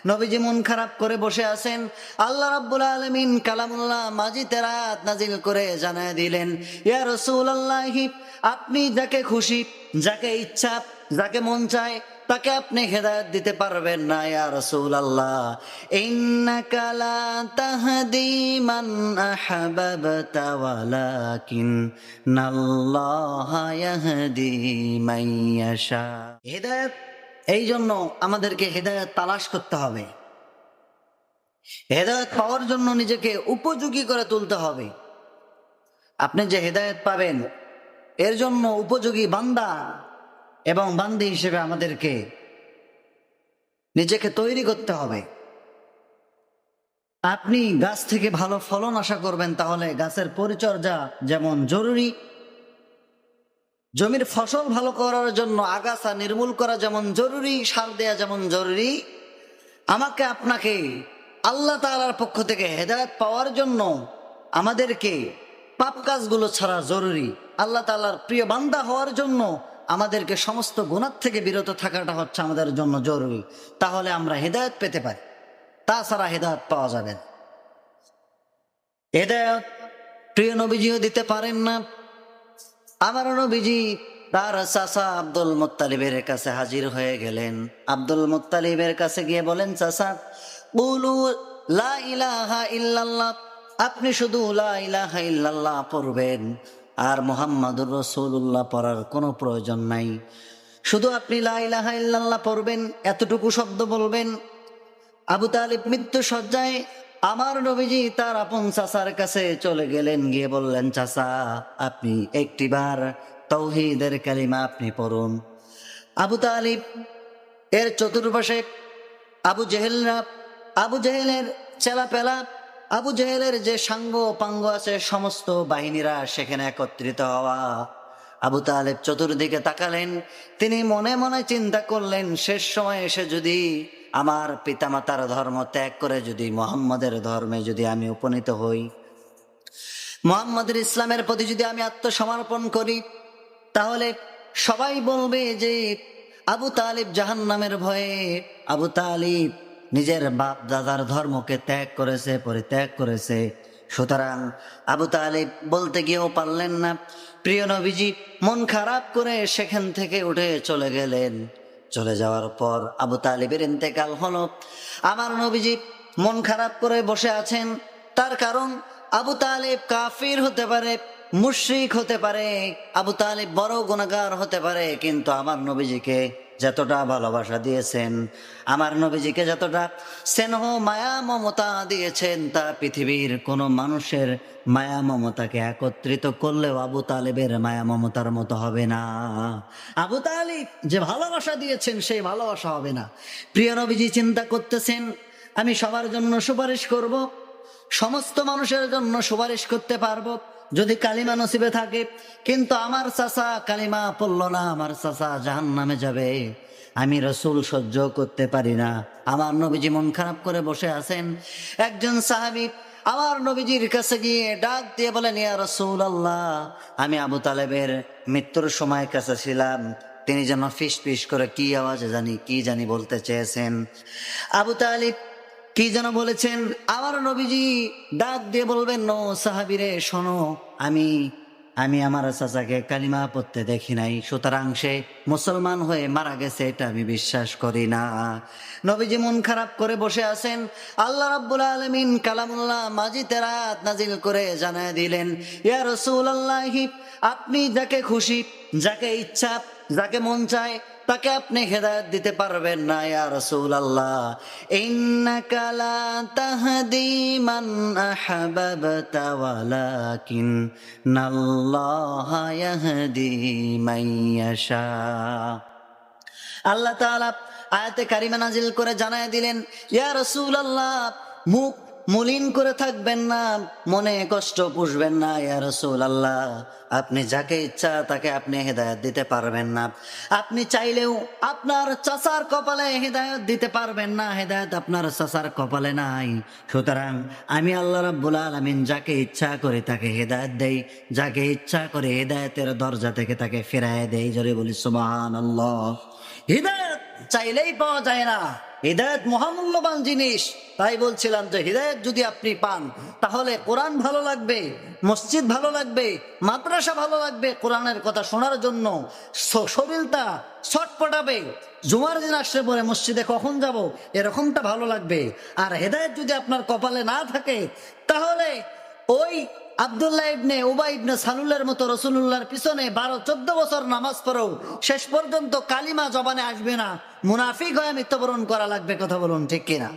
নবীজি মন খারাপ করে বসে আছেন। আল্লাহ রাব্বুল আলামিন কালামুল্লাহ মাজিদ রাত নাজিল করে জানায় দিলেন, ইয়া রাসূলুল্লাহি, আপনি যাকে খুশি, যাকে ইচ্ছা, যাকে মন চায় তাকে আপনি হেদায়েত দিতে পারবেন না ইয়া রাসূলুল্লাহ। ইন্নাকা লা তাহদি মান আহবাবতা ওয়ালাকিন্নাল্লাহা ইয়াহদি মান ইয়াশা। হেদায়েত এই জন্য আমাদেরকে হেদায়েত তালাশ করতে হবে। হেদায়েত পাওয়ার জন্য নিজেকে উপযোগী করে তুলতে হবে। আপনি যে হেদায়েত পাবেন এর জন্য উপযোগী বান্দা এবং বান্দি হিসেবে আমাদেরকে নিজেকে তৈরি করতে হবে। আপনি গাছ থেকে ভালো ফলন আশা করবেন, তাহলে গাছের পরিচর্যা যেমন জরুরি, জমির ফসল ভালো করার জন্য আগাছা নির্মূল করা যেমন জরুরি, সার দেয়া যেমন জরুরি, আমাকে আপনাকে আল্লাহ তাআলার পক্ষ থেকে হেদায়েত পাওয়ার জন্য আমাদেরকে পাপ কাজগুলো ছাড়া জরুরি। আল্লাহ তাআলার প্রিয় বান্দা হওয়ার জন্য আমাদেরকে সমস্ত গুনাহ থেকে বিরত থাকাটা হচ্ছে আমাদের জন্য জরুরি। তাহলে আমরা হেদায়েত পেতে পারি, তাছাড়া হেদায়েত পাওয়া যাবে না। হেদায়েত প্রিয় নবীজিও দিতে পারেন না। আমার নবীজি তার চাচা আব্দুল মুত্তালিবের কাছে হাজির হয়ে গেলেন। আব্দুল মুত্তালিবের কাছে গিয়ে বলেন, চাচা, কুলু লা ইলাহা ইল্লাল্লাহ, আপনি শুধু লা ইলাহা ইল্লাল্লাহ পড়বেন, আর মুহাম্মাদুর রাসূলুল্লাহ পড়ার কোনো প্রয়োজন নাই। শুধু আপনি লা ইলাহা ইল্লাল্লাহ পড়বেন, এতটুকু শব্দ বলবেন। আবু তালিব মৃত্যু সজ্জায়, আমার নবীজি তার আপন চাচার কাছে চলে গেলেন, গিয়ে বললেন, চাচা, আপনি একটিবার তাওহীদের কালিমা আপনি পড়ুন। আবু তালিব এর চতুর্পাশে আবু জেহেলরা, আবু জেহেলের চেলাপেলা, আবু জেহেলের যে সাঙ্গ পাঙ্গ আছে সমস্ত বাহিনীরা সেখানে একত্রিত হওয়া। আবু তালেব চতুর্দিকে তাকালেন, তিনি মনে মনে চিন্তা করলেন, শেষ সময় এসে যদি আমার পিতামাতার ধর্ম ত্যাগ করে যদি মুহাম্মাদের ধর্মে যদি আমি উপনীত হই, মুহাম্মাদের ইসলামের প্রতি যদি আমি আত্মসমর্পণ করি, তাহলে সবাই বলবে যে আবু তালিব জাহান্নামের ভয়ে আবু তালিব নিজের বাপ দাদার ধর্মকে ত্যাগ করেছে, পরিত্যাগ করেছে। সুতরাং আবু তালিব বলতে গিয়েও পারলেন না। প্রিয় নবীজি মন খারাপ করে সেখান থেকে উঠে চলে গেলেন। চলে যাওয়ার পর আবু তালিবের ইন্তেকাল হলো। আমার নবীজি মন খারাপ করে বসে আছেন, তার কারণ আবু তালিব কাফির হতে পারে, মুশরিক হতে পারে, আবু তালিব বড় গুনাহগার হতে পারে, কিন্তু আমার নবীজিকে যতটা ভালোবাসা দিয়েছেন, আমার নবীজিকে যতটা স্নেহ মায়া মমতা দিয়েছেন, তা পৃথিবীর কোনো মানুষের মায়া মমতাকে একত্রিত করলেও আবু তালিবের মায়া মমতার মতো হবে না। আবু তালিব যে ভালোবাসা দিয়েছেন সেই ভালোবাসা হবে না। প্রিয় নবীজি চিন্তা করতেছেন, আমি সবার জন্য সুপারিশ করব, সমস্ত মানুষের জন্য সুপারিশ করতে পারবো যদি কালিমা নসিবে থাকে, কিন্তু আমার চাচা কালিমা পড়ল না, আমার চাচা জাহান্নামে যাবে, আমি রাসূল সহ্য করতে পারি না। আমার নবীজি মন খারাপ করে বসে আছেন। একজন সাহাবী আমার নবীজির কাছে গিয়ে ডাক দিয়ে বলেন, ইয়া রাসূলুল্লাহ, আমি আবু তালেবের মৃত্যুর সময় কাছে ছিলাম, তিনি যেন ফিস ফিস করে কি আওয়াজে কি জানি বলতে চেয়েছেন। আবু তালিব কি যেন বলেছেন, আমার নবীজি ডাক দিয়ে বলবেন, নো সাহাবীরে শোনো, আমি আমার চাচাকে কালিমা পড়তে দেখি নাই, সুতরাং সে মুসলমান হয়ে মারা গেছে এটা আমি বিশ্বাস করি না। নবীজি মন খারাপ করে বসে আছেন। আল্লাহ রাব্বুল আলামিন কালামুল্লাহ মাজিদ রাত নাজিল করে জানায় দিলেন, ইয়া রাসূলুল্লাহি, আপনি যাকে খুশি, যাকে ইচ্ছা, যাকে মন চায় তাকে আপনি হেদায়েত দিতে পারবেন না ইয়া রাসূলুল্লাহ। ইন্নাকা লা তাহদি মান আহবাবতা ওয়ালাকিন্নাল্লাহা ইয়াহদি মান ইয়াশা। আল্লাহ তাআলা আয়াতে কারিমা নাজিল করে জানায় দিলেন, ইয়া রাসূলুল্লাহ, মুখ মলিন করে থাকবেন না, মনে কষ্ট পুষবেন না। ইয়া রাসূলুল্লাহ, আপনি যাকে ইচ্ছা তাকে আপনি হেদায়েত দিতে পারবেন না। আপনি চাইলেও আপনার চাচার কপালে হেদায়েত দিতে পারবেন না, হেদায়েত আপনার চাচার কপালে নাই। সুতরাং আমি আল্লাহ রাব্বুল আলামিন যাকে ইচ্ছা করে তাকে হেদায়েত দেই, যাকে ইচ্ছা করে হেদায়েতের দরজা থেকে তাকে ফিরায় দেই। জোরে বলি সুবহানাল্লাহ। হেদায়েত চাইলেই পাওয়া যায় না, হৃদায়ত মহামূল্যবান জিনিস। তাই বলছিলাম যে হৃদায়ত যদি আপনি পান তাহলে কোরআন ভালো লাগবে, মসজিদ ভালো লাগবে, মাদ্রাসা ভালো লাগবে, কোরআনের কথা শোনার জন্য শরীরটা ছটপটাবে। জুমার দিন আসলে পরে মসজিদে কখন যাব এরকমটা ভালো লাগবে। আর হেদায়েত যদি আপনার কপালে না থাকে তাহলে ওই আব্দুল্লাহ ইবনে উবাই ইবনে সালুলের মতো রাসূলুল্লাহর পিছনে 12-14 বছর নামাজ পড়ো, শেষ পর্যন্ত কালিমা জবানে আসবে না, মুনাফিক হয়ে মৃত্যুবরণ করা লাগবে। কথা বলুন ঠিক কিনা?